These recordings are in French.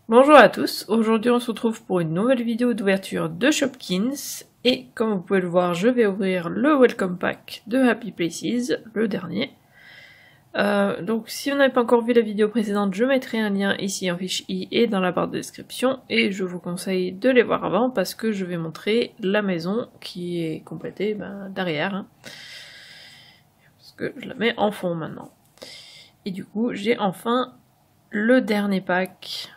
Bonjour à tous, aujourd'hui on se retrouve pour une nouvelle vidéo d'ouverture de Shopkins et comme vous pouvez le voir je vais ouvrir le Welcome Pack de Happy Places, le dernier. Donc si vous n'avez pas encore vu la vidéo précédente, je mettrai un lien ici en fiche i et dans la barre de description et je vous conseille de les voir avant parce que je vais montrer la maison qui est complétée derrière, hein, parce que je la mets en fond maintenant. Et du coup j'ai enfin le dernier pack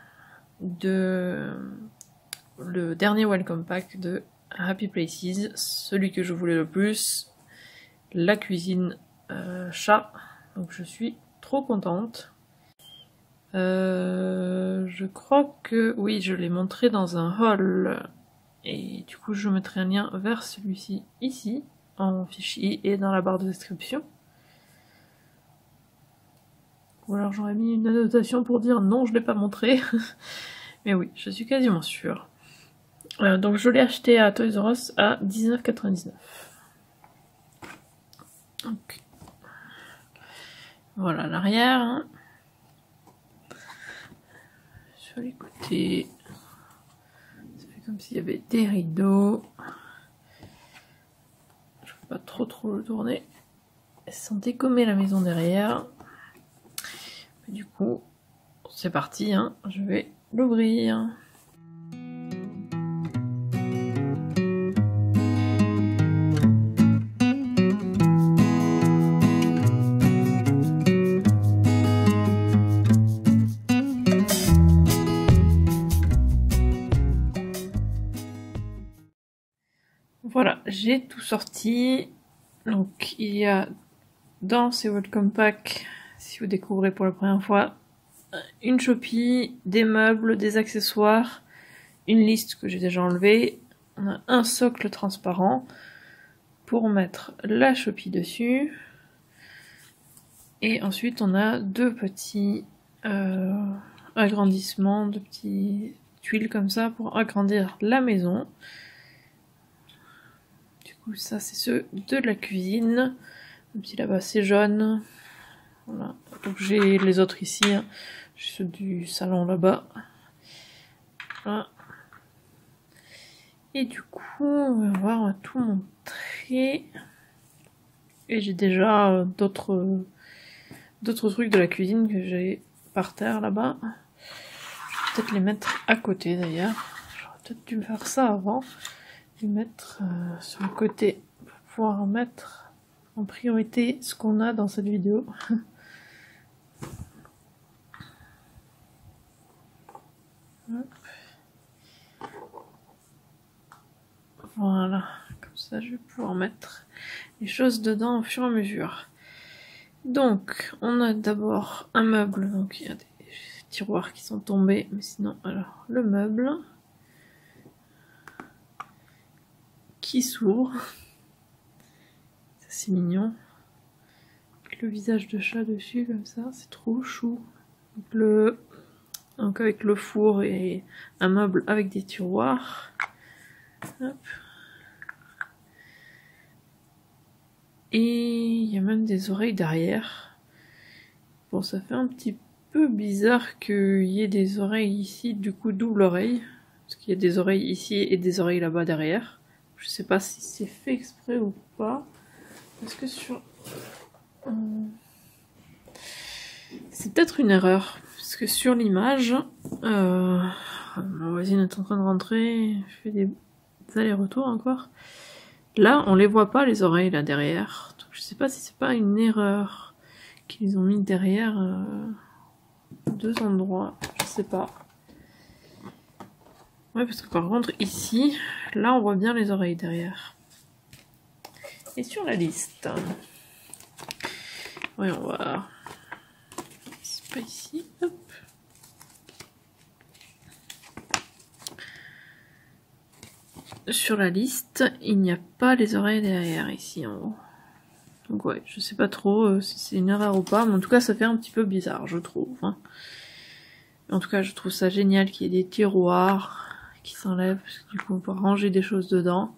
le dernier Welcome Pack de Happy Places, celui que je voulais le plus, la cuisine chat, donc je suis trop contente. Je crois que oui, je l'ai montré dans un haul et du coup je mettrai un lien vers celui-ci ici en fichier et dans la barre de description. Ou alors j'aurais mis une annotation pour dire non, je l'ai pas montré. Mais oui, je suis quasiment sûre. Donc je l'ai acheté à Toys R Us à 19,99 €. Donc, voilà l'arrière. Hein. Sur les côtés, ça fait comme s'il y avait des rideaux. Je ne peux pas trop le tourner sans décommer la maison derrière. Mais du coup, c'est parti, hein. Je vais l'ouvrir. Voilà, j'ai tout sorti. Donc il y a dans ces Welcome Pack, si vous découvrez pour la première fois, une Shopee, des meubles, des accessoires, une liste que j'ai déjà enlevée. On a un socle transparent pour mettre la Shopee dessus. Et ensuite on a deux petits agrandissements, deux petites tuiles comme ça pour agrandir la maison. Du coup ça c'est ceux de la cuisine. Le petit là-bas c'est jaune. Voilà. Donc j'ai les autres ici. Hein. J'ai ceux du salon là-bas. Voilà. Et du coup, on va tout montrer. Et j'ai déjà d'autres trucs de la cuisine que j'ai par terre là-bas. Je vais peut-être les mettre à côté d'ailleurs. J'aurais peut-être dû faire ça avant. Les mettre sur le côté pour pouvoir mettre en priorité ce qu'on a dans cette vidéo. Hop. Voilà, comme ça je vais pouvoir mettre les choses dedans au fur et à mesure. Donc, on a d'abord un meuble, donc il y a des tiroirs qui sont tombés, mais sinon, alors, le meuble qui s'ouvre. Ça c'est mignon. Avec le visage de chat dessus, comme ça, c'est trop chou. Donc avec le four et un meuble avec des tiroirs. Hop. Et il y a même des oreilles derrière. Bon, ça fait un petit peu bizarre qu'il y ait des oreilles ici, du coup double oreille. Parce qu'il y a des oreilles ici et des oreilles là-bas derrière. Je sais pas si c'est fait exprès ou pas. Parce que sur... c'est peut-être une erreur. Parce que sur l'image... ma voisine est en train de rentrer. Je fais des allers-retours encore. Là, on les voit pas les oreilles là derrière. Donc, je sais pas si c'est pas une erreur qu'ils ont mis derrière deux endroits. Je sais pas. Ouais, parce que par contre ici, là on voit bien les oreilles derrière. Et sur la liste, voyons voir. C'est pas ici. Hop. Sur la liste, il n'y a pas les oreilles derrière ici en haut. Donc ouais, je sais pas trop si c'est une erreur ou pas, mais en tout cas ça fait un petit peu bizarre, je trouve. Hein. En tout cas, je trouve ça génial qu'il y ait des tiroirs qui s'enlèvent, parce que du coup on peut ranger des choses dedans.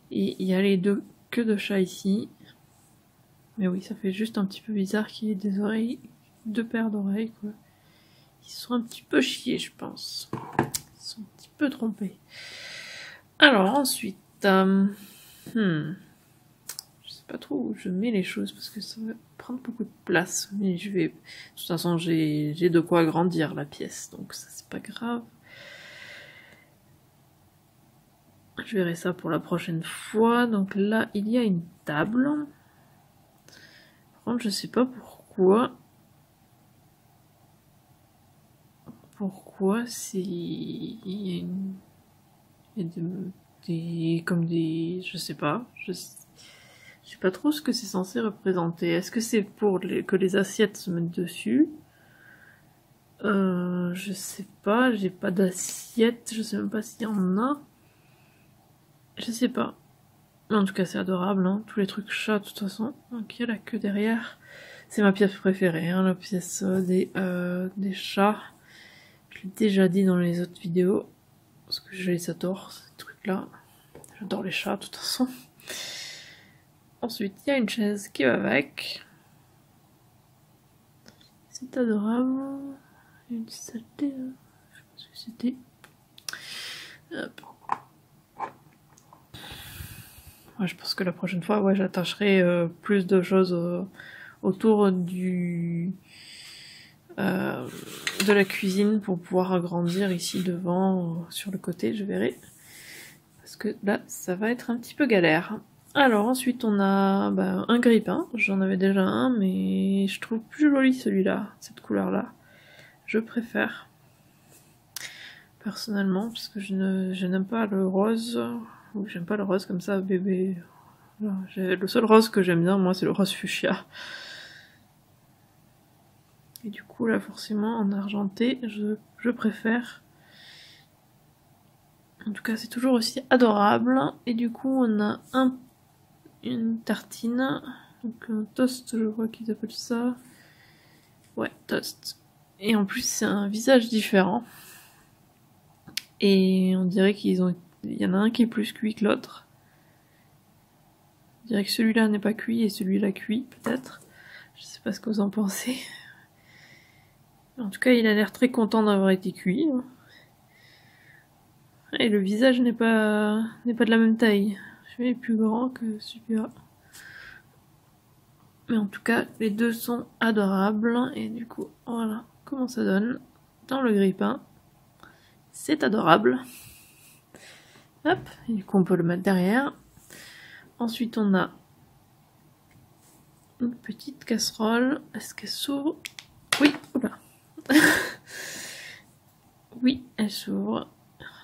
Et il y a les deux queues de chat ici. Mais oui, ça fait juste un petit peu bizarre qu'il y ait des oreilles, deux paires d'oreilles quoi, Ils sont un petit peu chiés, je pense. Ils sont un petit peu trompés. Alors ensuite, je sais pas trop où je mets les choses parce que ça va prendre beaucoup de place. Mais je vais, de toute façon, j'ai de quoi agrandir la pièce, donc ça c'est pas grave. Je verrai ça pour la prochaine fois. Donc là, il y a une table. Par contre, je sais pas pourquoi. Pourquoi c'est... Il y a comme des... Je sais pas. Je sais pas trop ce que c'est censé représenter. Est-ce que c'est pour que les assiettes se mettent dessus? Je sais pas. J'ai pas d'assiette. Je sais même pas s'il y en a. Je sais pas. Mais en tout cas, c'est adorable, hein. Tous les trucs chats, de toute façon. Donc, il y a la queue derrière. C'est ma pièce préférée, hein, la pièce des chats. Je l'ai déjà dit dans les autres vidéos. Parce que je les adore, ces trucs-là. J'adore les chats, de toute façon. Ensuite, il y a une chaise qui va avec. C'est adorable. Il y a une saleté, là. Je pense que c'était... Hop. Ouais, je pense que la prochaine fois, ouais, j'attacherai plus de choses autour de la cuisine pour pouvoir agrandir ici devant, sur le côté, je verrai. Parce que là, ça va être un petit peu galère. Alors ensuite, on a un grille-pain. J'en avais déjà un, mais je trouve plus joli celui-là, cette couleur-là. Je préfère. Personnellement, parce que je n'aime pas le rose. Ou j'aime pas le rose comme ça, bébé. Le seul rose que j'aime bien, moi, c'est le rose fuchsia. Et du coup, là, forcément, en argenté, je préfère. En tout cas, c'est toujours aussi adorable. Et du coup, on a une tartine. Donc, un toast, je crois qu'ils appellent ça. Ouais, toast. Et en plus, c'est un visage différent. Et on dirait il y en a un qui est plus cuit que l'autre. On dirait que celui-là n'est pas cuit et celui-là cuit, peut-être. Je sais pas ce que vous en pensez. En tout cas, il a l'air très content d'avoir été cuit. Et le visage n'est pas de la même taille. Il est plus grand que celui-là. Mais en tout cas, les deux sont adorables. Et du coup, voilà comment ça donne dans le grille-pain. C'est adorable. Hop, et du coup on peut le mettre derrière. Ensuite on a une petite casserole. Est-ce qu'elle s'ouvre? Oui, oula. Oui, elle s'ouvre.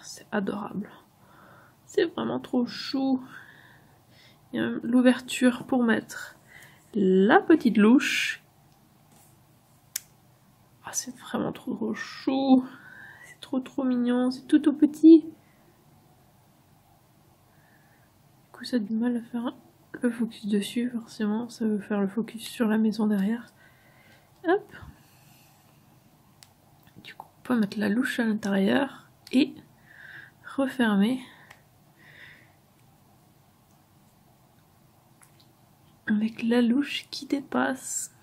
C'est adorable. C'est vraiment trop chou. Il y a l'ouverture pour mettre la petite louche. Ah, c'est vraiment trop chou. C'est trop mignon. C'est tout petit. Du coup, ça a du mal à faire le focus dessus, forcément. Ça veut faire le focus sur la maison derrière. Hop. Du coup, on peut mettre la louche à l'intérieur et refermer. Avec la louche qui dépasse.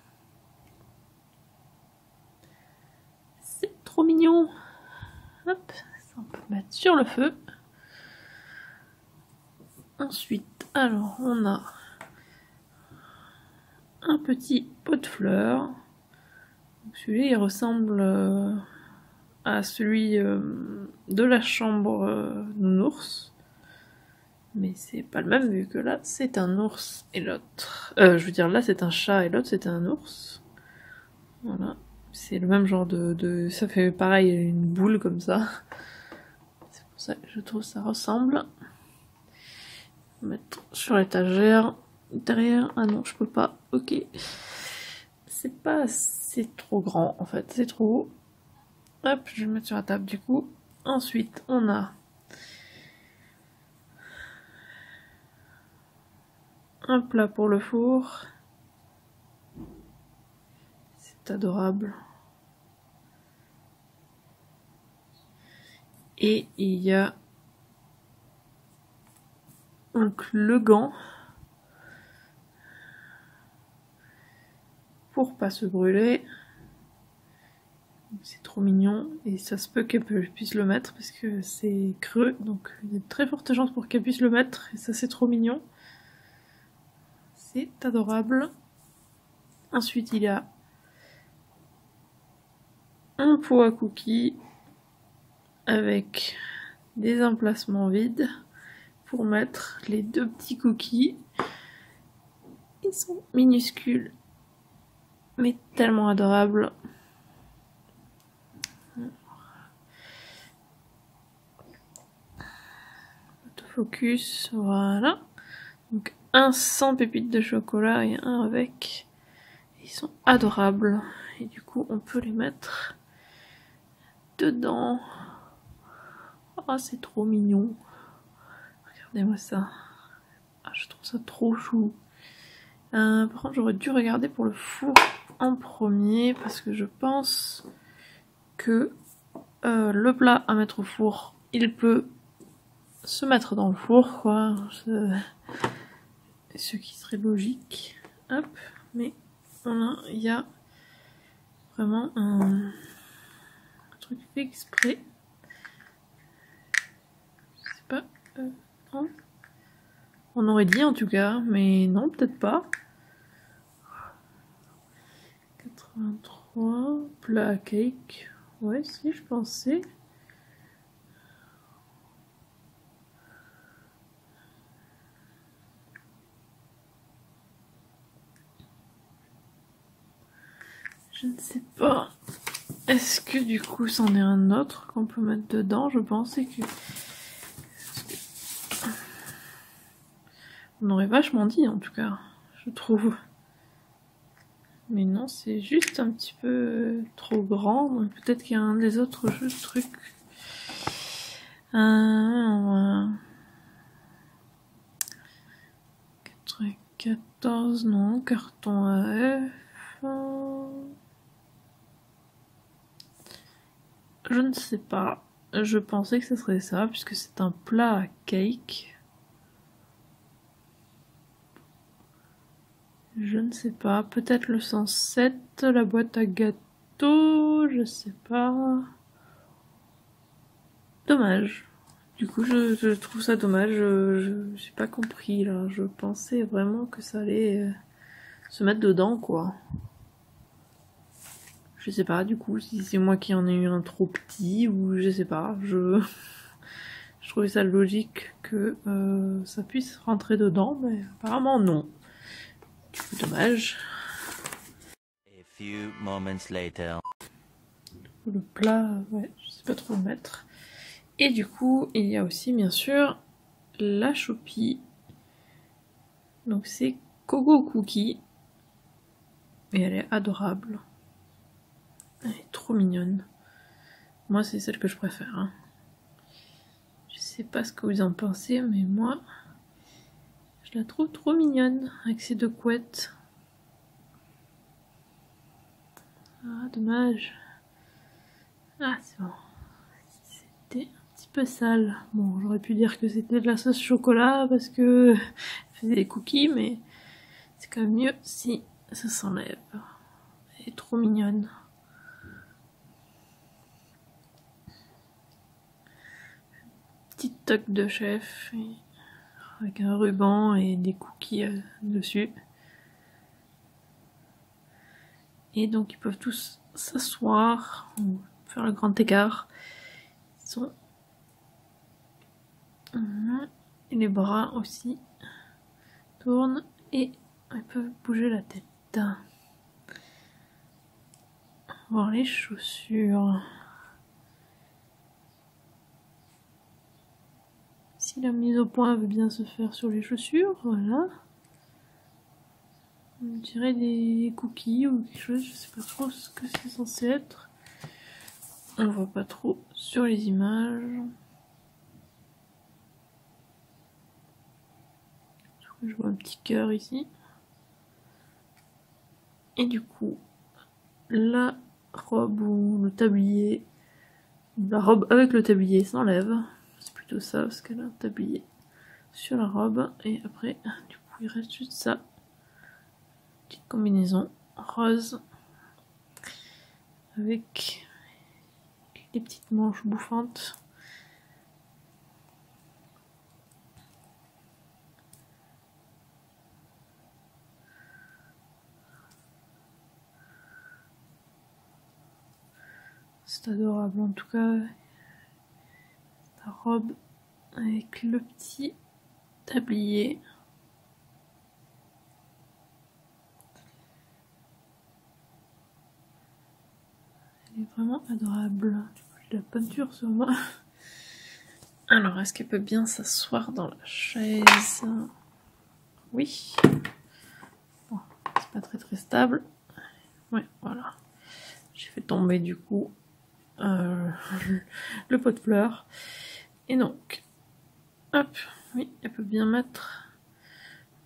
C'est trop mignon. Hop, ça on peut mettre sur le feu. Ensuite, alors on a un petit pot de fleurs. Celui-là il ressemble à celui de la chambre nounours. Mais c'est pas le même vu que là c'est un ours et l'autre... je veux dire là c'est un chat et l'autre c'est un ours. Voilà. C'est le même genre ça fait pareil une boule comme ça. C'est pour ça que je trouve ça ressemble. Mettre sur l'étagère. Derrière, ah non je peux pas, ok. C'est pas assez trop grand en fait, c'est trop haut. Hop, je vais le mettre sur la table du coup. Ensuite on a un plat pour le four. C'est adorable. Et il y a donc le gant pour pas se brûler. C'est trop mignon et ça se peut qu'elle puisse le mettre parce que c'est creux, donc il y a de très fortes chances pour qu'elle puisse le mettre et ça c'est trop mignon. C'est adorable. Ensuite il y a un pot à cookies avec des emplacements vides pour mettre les 2 petits cookies. Ils sont minuscules mais tellement adorables. Autofocus, voilà. Donc un sans pépites de chocolat et un avec. Ils sont adorables et du coup on peut les mettre dedans. Oh c'est trop mignon. Regardez-moi ça. Ah, je trouve ça trop chou. Par contre j'aurais dû regarder pour le four en premier parce que je pense que le plat à mettre au four il peut se mettre dans le four quoi. Ce qui serait logique. Hop, mais voilà, il y a vraiment un truc fait exprès. Je sais pas. Non. On aurait dit en tout cas, mais non, peut-être pas. 83, plat à cake. Ouais, si, je pensais. Je ne sais pas. Est-ce que du coup c'en est un autre qu'on peut mettre dedans? Je pensais que... On aurait vachement dit en tout cas, je trouve. Mais non, c'est juste un petit peu trop grand. Donc peut-être qu'il y a un des autres trucs. 94, non. Carton AF. Je ne sais pas. Je pensais que ce serait ça, puisque c'est un plat à cake. Je ne sais pas. Peut-être le 107, la boîte à gâteaux, je sais pas. Dommage. Du coup, je trouve ça dommage. J'ai pas compris là. Je pensais vraiment que ça allait se mettre dedans, quoi. Je sais pas, du coup, si c'est moi qui en ai eu un trop petit ou je sais pas. Je trouvais ça logique que ça puisse rentrer dedans, mais apparemment non. Du coup, dommage. A few moments later. Le plat, ouais, je sais pas trop le mettre. Et du coup, il y a aussi bien sûr la Choupi. Donc c'est Coco Cookie. Et elle est adorable. Elle est trop mignonne. Moi, c'est celle que je préfère. Hein. Je sais pas ce que vous en pensez, mais moi, je la trouve trop mignonne avec ses 2 couettes. Ah, dommage. Ah, c'est bon. C'était un petit peu sale. Bon, j'aurais pu dire que c'était de la sauce chocolat parce que elle faisait des cookies, mais c'est quand même mieux si ça s'enlève. Elle est trop mignonne. Petite toque de chef avec un ruban et des cookies dessus. Et donc ils peuvent tous s'asseoir ou faire le grand écart. Ils sont... Et les bras aussi tournent et ils peuvent bouger la tête. Voir les chaussures. Si la mise au point veut bien se faire sur les chaussures, voilà. On dirait des cookies ou quelque chose, je sais pas trop ce que c'est censé être. On voit pas trop sur les images. Je vois un petit cœur ici. Et du coup, la robe ou le tablier, la robe avec le tablier s'enlève. C'est plutôt ça parce qu'elle a un tablier sur la robe. Et après, du coup, il reste juste ça. Petite combinaison rose avec les petites manches bouffantes. C'est adorable en tout cas. La robe avec le petit tablier. Elle est vraiment adorable. J'ai de la peinture sur moi. Alors, est-ce qu'elle peut bien s'asseoir dans la chaise? Oui. Bon, c'est pas très stable. Ouais, voilà. J'ai fait tomber du coup le pot de fleurs. Et donc, hop, oui, elle peut bien mettre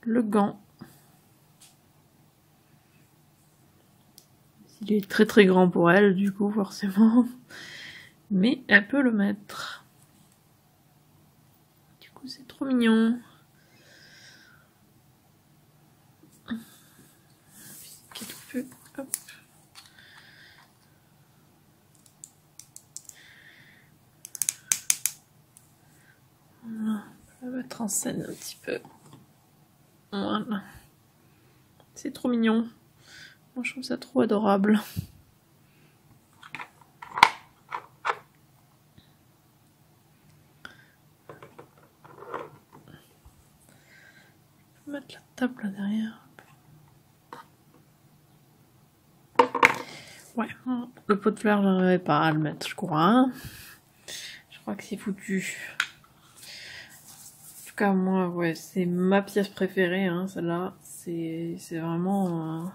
le gant. Il est très grand pour elle, du coup, forcément. Mais elle peut le mettre. Du coup, c'est trop mignon. Hop. Voilà, je vais mettre en scène un petit peu. Voilà. C'est trop mignon. Moi, je trouve ça trop adorable. Je vais mettre la table là derrière. Ouais, le pot de fleurs, j'arriverai pas à le mettre, je crois. Je crois que c'est foutu. En tout cas, moi, ouais, c'est ma pièce préférée, hein, celle-là. C'est vraiment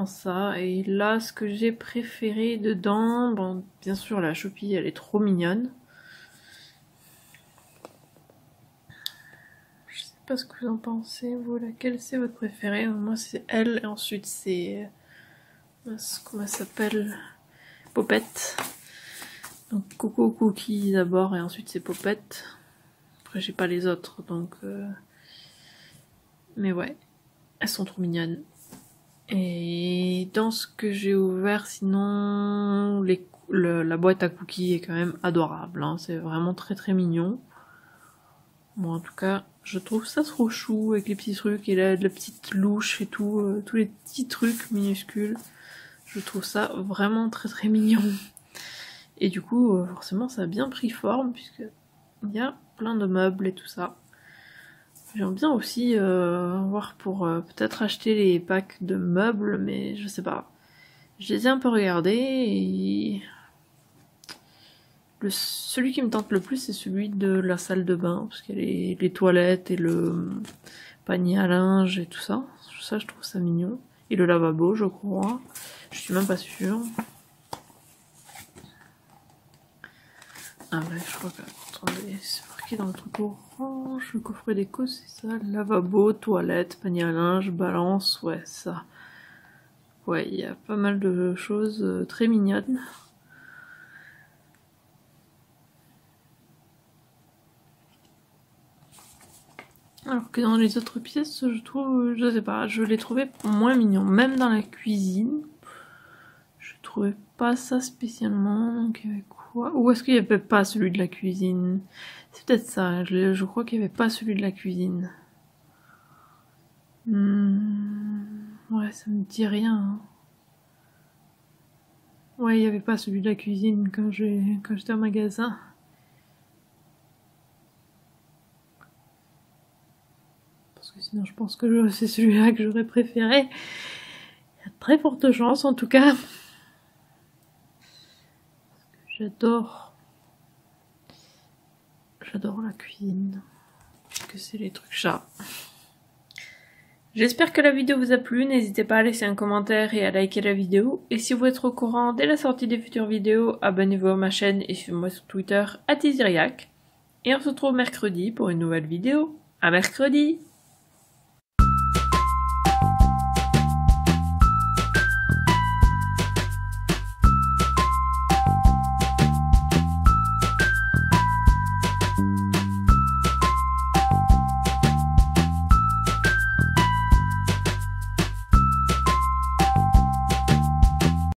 ça. Et là, ce que j'ai préféré dedans, bon, bien sûr, la Shopee, elle est trop mignonne. Je sais pas ce que vous en pensez, vous, laquelle c'est votre préférée? Moi, c'est elle, et ensuite, c'est... comment elle s'appelle? Popette. Donc, Coco Cookie d'abord, et ensuite, c'est Popette. Après, j'ai pas les autres, donc... Mais ouais, elles sont trop mignonnes. Et dans ce que j'ai ouvert, sinon, la boîte à cookies est quand même adorable. Hein. C'est vraiment très mignon. Bon, en tout cas, je trouve ça trop chou avec les petits trucs et la petite louche et tout, tous les petits trucs minuscules. Je trouve ça vraiment très mignon. Et du coup, forcément, ça a bien pris forme puisque il y a plein de meubles et tout ça. J'aime bien aussi voir pour peut-être acheter les packs de meubles, mais je sais pas. Je les ai un peu regardés et celui qui me tente le plus, c'est celui de la salle de bain, parce qu'il y a les toilettes et le panier à linge et tout ça. Ça, je trouve ça mignon. Et le lavabo, je crois. Je suis même pas sûre. Ah ouais, je crois que... Attendez, c'est marqué dans le truc orange, le coffret déco, c'est ça, lavabo, toilette, panier à linge, balance, ouais, ça. Ouais, il y a pas mal de choses très mignonnes. Alors que dans les autres pièces, je trouve, je sais pas, je les trouvais moins mignons. Même dans la cuisine, je trouvais pas ça spécialement, donc il y avait quoi? Ou est-ce qu'il n'y avait pas celui de la cuisine? C'est peut-être ça, je crois qu'il n'y avait pas celui de la cuisine. Ouais, ça me dit rien. Hein. Ouais, il n'y avait pas celui de la cuisine quand j'étais au magasin. Parce que sinon je pense que c'est celui-là que j'aurais préféré. Il y a de très fortes chances en tout cas. J'adore la cuisine. Parce que c'est les trucs chats. J'espère que la vidéo vous a plu, n'hésitez pas à laisser un commentaire et à liker la vidéo. Et si vous êtes au courant dès la sortie des futures vidéos, abonnez-vous à ma chaîne et suivez-moi sur Twitter @Iziriac. Et on se retrouve mercredi pour une nouvelle vidéo. À mercredi!